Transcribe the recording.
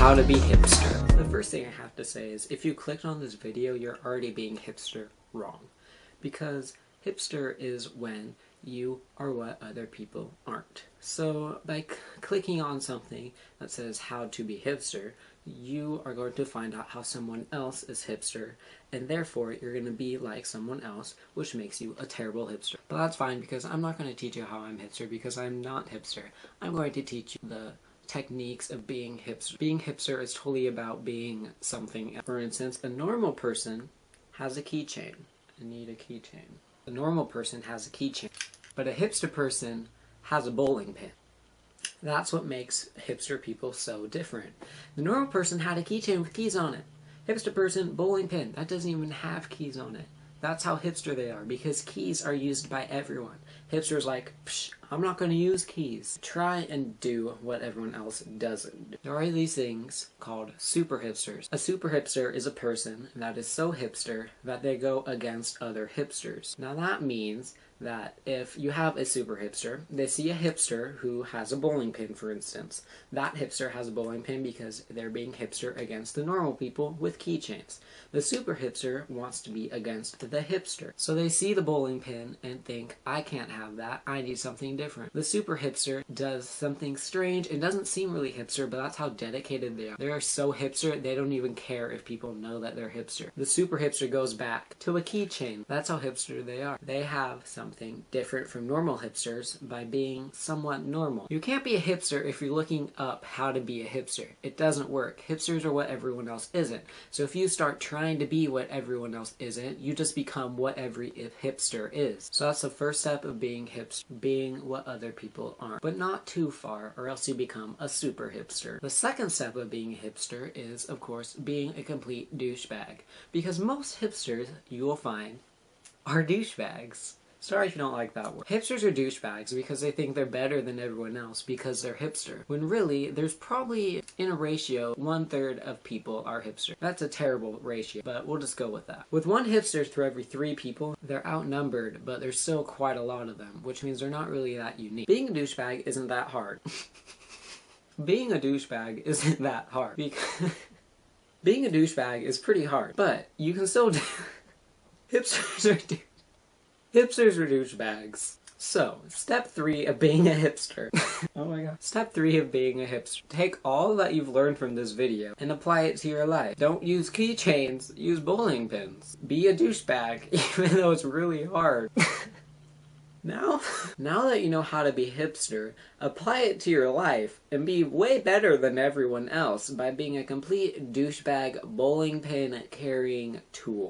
how to be hipster. The first thing I have to say is if you clicked on this video, you're already being hipster wrong. Because hipster is when you are what other people aren't. So by clicking on something that says how to be hipster, you are going to find out how someone else is hipster, and therefore you're going to be like someone else, which makes you a terrible hipster. But that's fine, because I'm not going to teach you how I'm hipster, because I'm not hipster. I'm going to teach you the techniques of being hipster. Being hipster is totally about being something. For instance, a normal person has a keychain. I need a keychain. A normal person has a keychain, but a hipster person has a bowling pin. That's what makes hipster people so different. The normal person had a keychain with keys on it. Hipster person, bowling pin. That doesn't even have keys on it. That's how hipster they are, because keys are used by everyone. Hipster's like, psh, I'm not going to use keys. Try and do what everyone else doesn't. There are these things called super hipsters. A super hipster is a person that is so hipster that they go against other hipsters. Now that means that if you have a super hipster, they see a hipster who has a bowling pin, for instance. That hipster has a bowling pin because they're being hipster against the normal people with keychains. The super hipster wants to be against the hipster. So they see the bowling pin and think, I can't have that, I need something different. The super hipster does something strange. It doesn't seem really hipster, but that's how dedicated they are. They are so hipster, they don't even care if people know that they're hipster. The super hipster goes back to a keychain. That's how hipster they are. They have something different from normal hipsters by being somewhat normal. You can't be a hipster if you're looking up how to be a hipster. It doesn't work. Hipsters are what everyone else isn't. So if you start trying to be what everyone else isn't, you just become what every hipster is. So that's the first step of being hipster, being what other people aren't. But not too far, or else you become a super hipster. The second step of being a hipster is, of course, being a complete douchebag. Because most hipsters, you will find, are douchebags. Sorry if you don't like that word. Hipsters are douchebags because they think they're better than everyone else because they're hipster. When really, there's probably, in a ratio, 1/3 of people are hipster. That's a terrible ratio, but we'll just go with that. With one hipster for every 3 people, they're outnumbered, but there's still quite a lot of them, which means they're not really that unique. Being a douchebag isn't that hard. Being a douchebag isn't that hard. Because being a douchebag is pretty hard, but you can still do. Hipsters are douchebags. So, step 3 of being a hipster. Oh my god. Step 3 of being a hipster. Take all that you've learned from this video and apply it to your life. Don't use keychains, use bowling pins. Be a douchebag, even though it's really hard. Now that you know how to be hipster, apply it to your life and be way better than everyone else by being a complete douchebag bowling pin carrying tool.